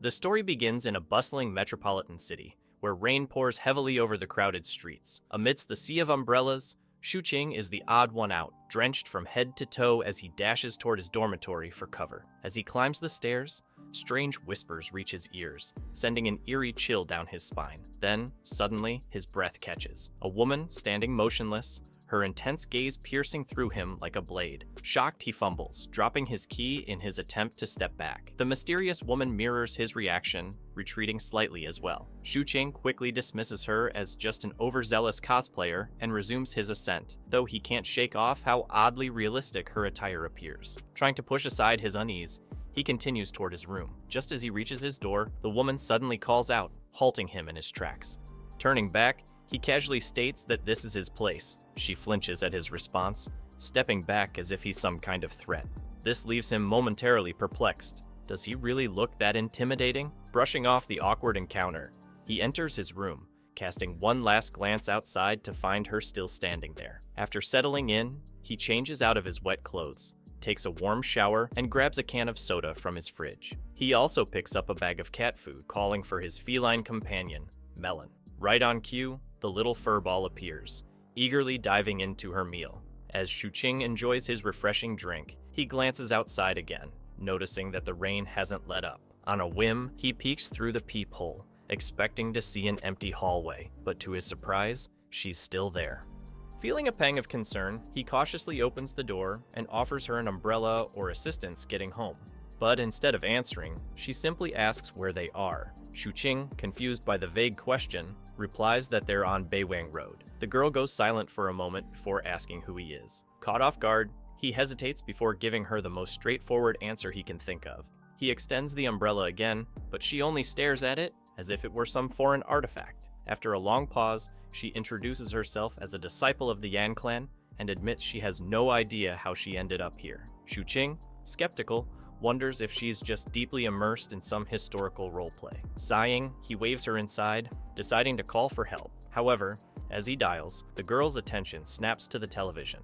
The story begins in a bustling metropolitan city, where rain pours heavily over the crowded streets. Amidst the sea of umbrellas, Qing is the odd one out, drenched from head to toe as he dashes toward his dormitory for cover. As he climbs the stairs, strange whispers reach his ears, sending an eerie chill down his spine. Then, suddenly, his breath catches. A woman standing motionless, her intense gaze piercing through him like a blade. Shocked, he fumbles, dropping his key in his attempt to step back. The mysterious woman mirrors his reaction, retreating slightly as well. Qing quickly dismisses her as just an overzealous cosplayer and resumes his ascent, though he can't shake off how oddly realistic her attire appears. Trying to push aside his unease, he continues toward his room. Just as he reaches his door, the woman suddenly calls out, halting him in his tracks. Turning back, he casually states that this is his place. She flinches at his response, stepping back as if he's some kind of threat. This leaves him momentarily perplexed. Does he really look that intimidating? Brushing off the awkward encounter, he enters his room, casting one last glance outside to find her still standing there. After settling in, he changes out of his wet clothes, takes a warm shower, and grabs a can of soda from his fridge. He also picks up a bag of cat food, calling for his feline companion, Melon. Right on cue, the little furball appears, eagerly diving into her meal. As Qing enjoys his refreshing drink, he glances outside again, noticing that the rain hasn't let up. On a whim, he peeks through the peephole, expecting to see an empty hallway, but to his surprise, she's still there. Feeling a pang of concern, he cautiously opens the door and offers her an umbrella or assistance getting home. But instead of answering, she simply asks where they are. Qing, confused by the vague question, replies that they're on Beiwang Road. The girl goes silent for a moment before asking who he is. Caught off guard, he hesitates before giving her the most straightforward answer he can think of. He extends the umbrella again, but she only stares at it as if it were some foreign artifact. After a long pause, she introduces herself as a disciple of the Yan clan and admits she has no idea how she ended up here. Qing, skeptical, wonders if she's just deeply immersed in some historical roleplay. Sighing, he waves her inside, deciding to call for help. However, as he dials, the girl's attention snaps to the television.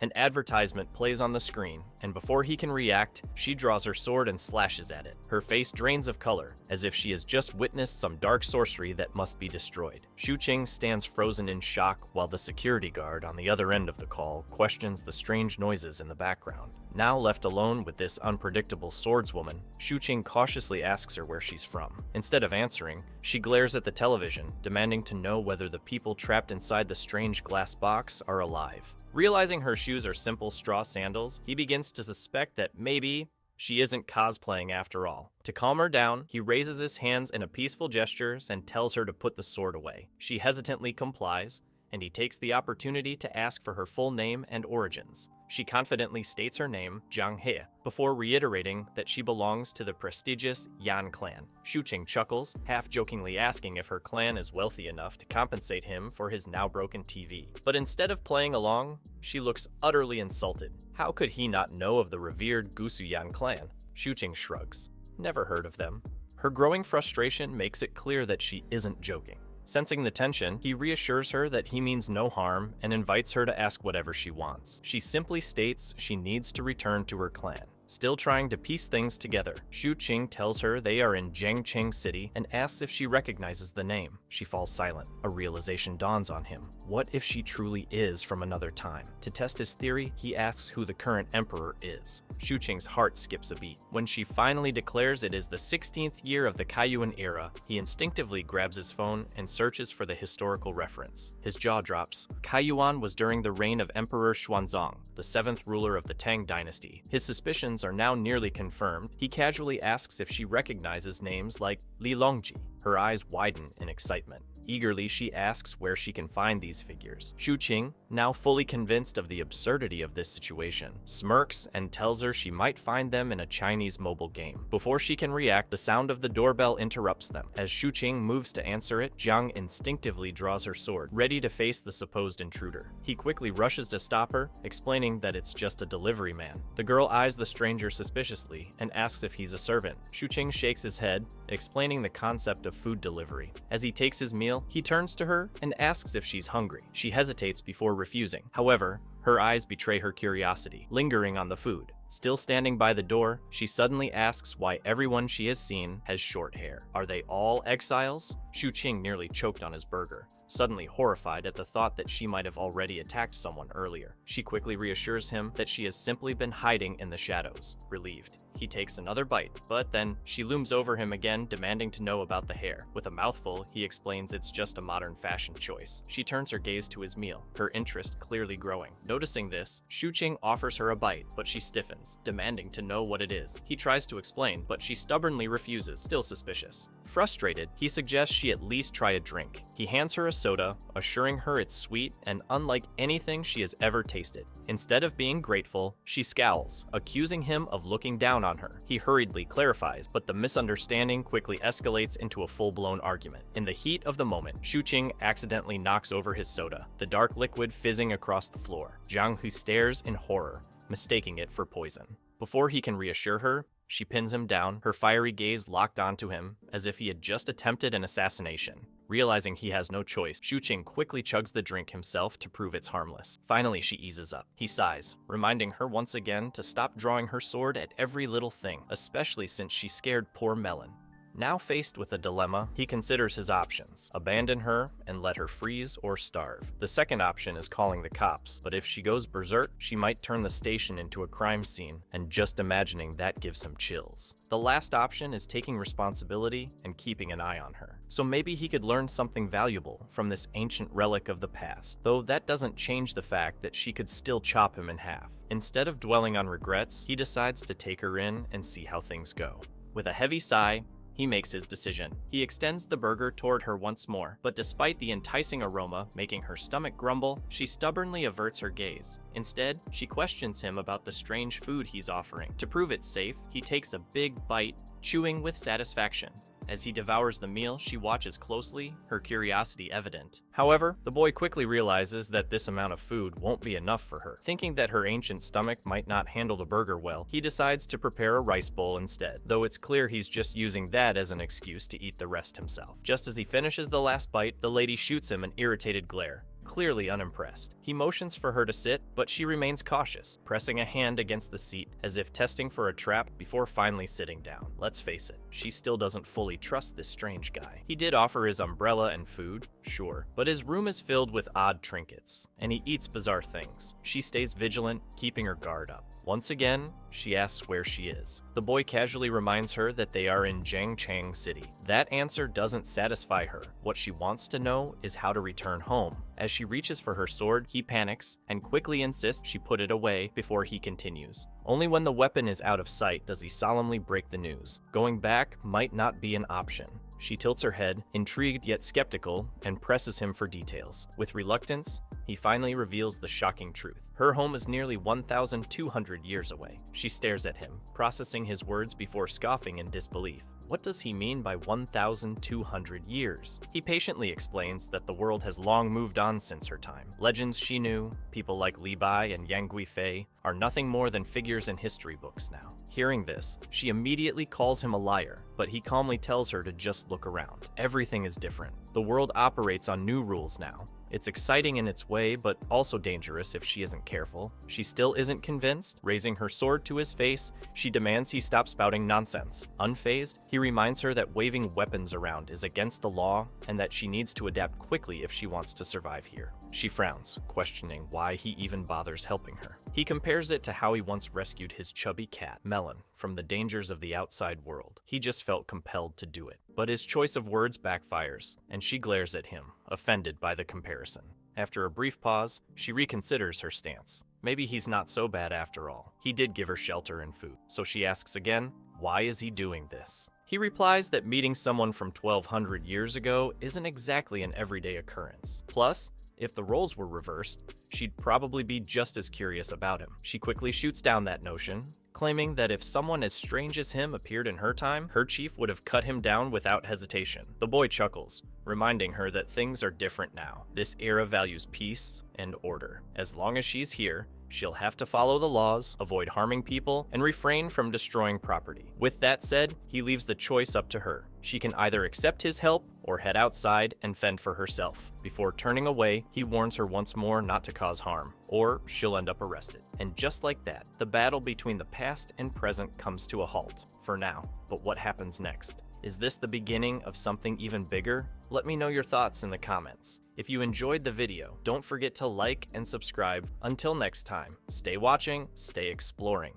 An advertisement plays on the screen, and before he can react, she draws her sword and slashes at it. Her face drains of color, as if she has just witnessed some dark sorcery that must be destroyed. Qing stands frozen in shock while the security guard on the other end of the call questions the strange noises in the background. Now left alone with this unpredictable swordswoman, Qing cautiously asks her where she's from. Instead of answering, she glares at the television, demanding to know whether the people trapped inside the strange glass box are alive. Realizing her shoes are simple straw sandals, he begins to suspect that maybe she isn't cosplaying after all. To calm her down, he raises his hands in a peaceful gesture and tells her to put the sword away. She hesitantly complies, and he takes the opportunity to ask for her full name and origins. She confidently states her name, Zhang He, before reiterating that she belongs to the prestigious Yan clan. Qing chuckles, half-jokingly asking if her clan is wealthy enough to compensate him for his now-broken TV. But instead of playing along, she looks utterly insulted. How could he not know of the revered Gusuyan clan? Qing shrugs. Never heard of them. Her growing frustration makes it clear that she isn't joking. Sensing the tension, he reassures her that he means no harm and invites her to ask whatever she wants. She simply states she needs to return to her clan. Still trying to piece things together, Qing tells her they are in Jiangcheng City and asks if she recognizes the name. She falls silent. A realization dawns on him. What if she truly is from another time? To test his theory, he asks who the current emperor is. Qing's heart skips a beat. When she finally declares it is the 16th year of the Kaiyuan era, he instinctively grabs his phone and searches for the historical reference. His jaw drops. Kaiyuan was during the reign of Emperor Xuanzang, the 7th ruler of the Tang Dynasty. His suspicions are now nearly confirmed. He casually asks if she recognizes names like Li Longji. Her eyes widen in excitement. Eagerly, she asks where she can find these figures. Qing, now fully convinced of the absurdity of this situation, smirks and tells her she might find them in a Chinese mobile game. Before she can react, the sound of the doorbell interrupts them. As Qing moves to answer it, Zhang instinctively draws her sword, ready to face the supposed intruder. He quickly rushes to stop her, explaining that it's just a delivery man. The girl eyes the stranger suspiciously and asks if he's a servant. Qing shakes his head, explaining the concept of food delivery. As he takes his meal, he turns to her and asks if she's hungry. She hesitates before refusing. However, her eyes betray her curiosity, lingering on the food. Still standing by the door, she suddenly asks why everyone she has seen has short hair. Are they all exiles? Qing nearly choked on his burger, suddenly horrified at the thought that she might have already attacked someone earlier. She quickly reassures him that she has simply been hiding in the shadows. Relieved, he takes another bite, but then she looms over him again, demanding to know about the hair. With a mouthful, he explains it's just a modern fashion choice. She turns her gaze to his meal, her interest clearly growing. Noticing this, Qing offers her a bite, but she stiffens, demanding to know what it is. He tries to explain, but she stubbornly refuses, still suspicious. Frustrated, he suggests she at least try a drink. He hands her a soda, assuring her it's sweet and unlike anything she has ever tasted. Instead of being grateful, she scowls, accusing him of looking down on her. He hurriedly clarifies, but the misunderstanding quickly escalates into a full-blown argument. In the heat of the moment, Qing accidentally knocks over his soda, the dark liquid fizzing across the floor. Jiang Hu stares in horror, mistaking it for poison. Before he can reassure her, she pins him down, her fiery gaze locked onto him, as if he had just attempted an assassination. Realizing he has no choice, Qing quickly chugs the drink himself to prove it's harmless. Finally, she eases up. He sighs, reminding her once again to stop drawing her sword at every little thing, especially since she scared poor Melon. Now faced with a dilemma, he considers his options: abandon her and let her freeze or starve. The second option is calling the cops, but if she goes berserk, she might turn the station into a crime scene, and just imagining that gives him chills. The last option is taking responsibility and keeping an eye on her. So maybe he could learn something valuable from this ancient relic of the past, though that doesn't change the fact that she could still chop him in half. Instead of dwelling on regrets, he decides to take her in and see how things go. With a heavy sigh, he makes his decision. He extends the burger toward her once more, but despite the enticing aroma making her stomach grumble, she stubbornly averts her gaze. Instead, she questions him about the strange food he's offering. To prove it's safe, he takes a big bite, chewing with satisfaction. As he devours the meal, she watches closely, her curiosity evident. However, the boy quickly realizes that this amount of food won't be enough for her. Thinking that her ancient stomach might not handle the burger well, he decides to prepare a rice bowl instead, though it's clear he's just using that as an excuse to eat the rest himself. Just as he finishes the last bite, the lady shoots him an irritated glare, clearly unimpressed. He motions for her to sit, but she remains cautious, pressing a hand against the seat as if testing for a trap before finally sitting down. Let's face it, she still doesn't fully trust this strange guy. He did offer his umbrella and food, sure, but his room is filled with odd trinkets, and he eats bizarre things. She stays vigilant, keeping her guard up. Once again, she asks where she is. The boy casually reminds her that they are in Jiangchang City. That answer doesn't satisfy her. What she wants to know is how to return home. As she reaches for her sword, he panics and quickly insists she put it away before he continues. Only when the weapon is out of sight does he solemnly break the news. Going back might not be an option. She tilts her head, intrigued yet skeptical, and presses him for details. With reluctance, he finally reveals the shocking truth. Her home is nearly 1,200 years away. She stares at him, processing his words before scoffing in disbelief. What does he mean by 1,200 years? He patiently explains that the world has long moved on since her time. Legends she knew, people like Li Bai and Yang Guifei, are nothing more than figures in history books now. Hearing this, she immediately calls him a liar, but he calmly tells her to just look around. Everything is different. The world operates on new rules now. It's exciting in its way, but also dangerous if she isn't careful. She still isn't convinced. Raising her sword to his face, she demands he stop spouting nonsense. Unfazed, he reminds her that waving weapons around is against the law and that she needs to adapt quickly if she wants to survive here. She frowns, questioning why he even bothers helping her. He compares it to how he once rescued his chubby cat, Melon, from the dangers of the outside world. He just felt compelled to do it. But his choice of words backfires, and she glares at him, offended by the comparison. After a brief pause, she reconsiders her stance. Maybe he's not so bad after all. He did give her shelter and food. So she asks again, why is he doing this? He replies that meeting someone from 1,200 years ago isn't exactly an everyday occurrence. Plus, if the roles were reversed, she'd probably be just as curious about him. She quickly shoots down that notion, claiming that if someone as strange as him appeared in her time, her chief would have cut him down without hesitation. The boy chuckles, reminding her that things are different now. This era values peace and order. As long as she's here, She'll have to follow the laws, avoid harming people, and refrain from destroying property. With that said, he leaves the choice up to her. She can either accept his help or head outside and fend for herself. Before turning away, he warns her once more not to cause harm, or she'll end up arrested. And just like that, the battle between the past and present comes to a halt, for now. But what happens next? Is this the beginning of something even bigger? Let me know your thoughts in the comments. If you enjoyed the video, don't forget to like and subscribe. Until next time, stay watching, stay exploring.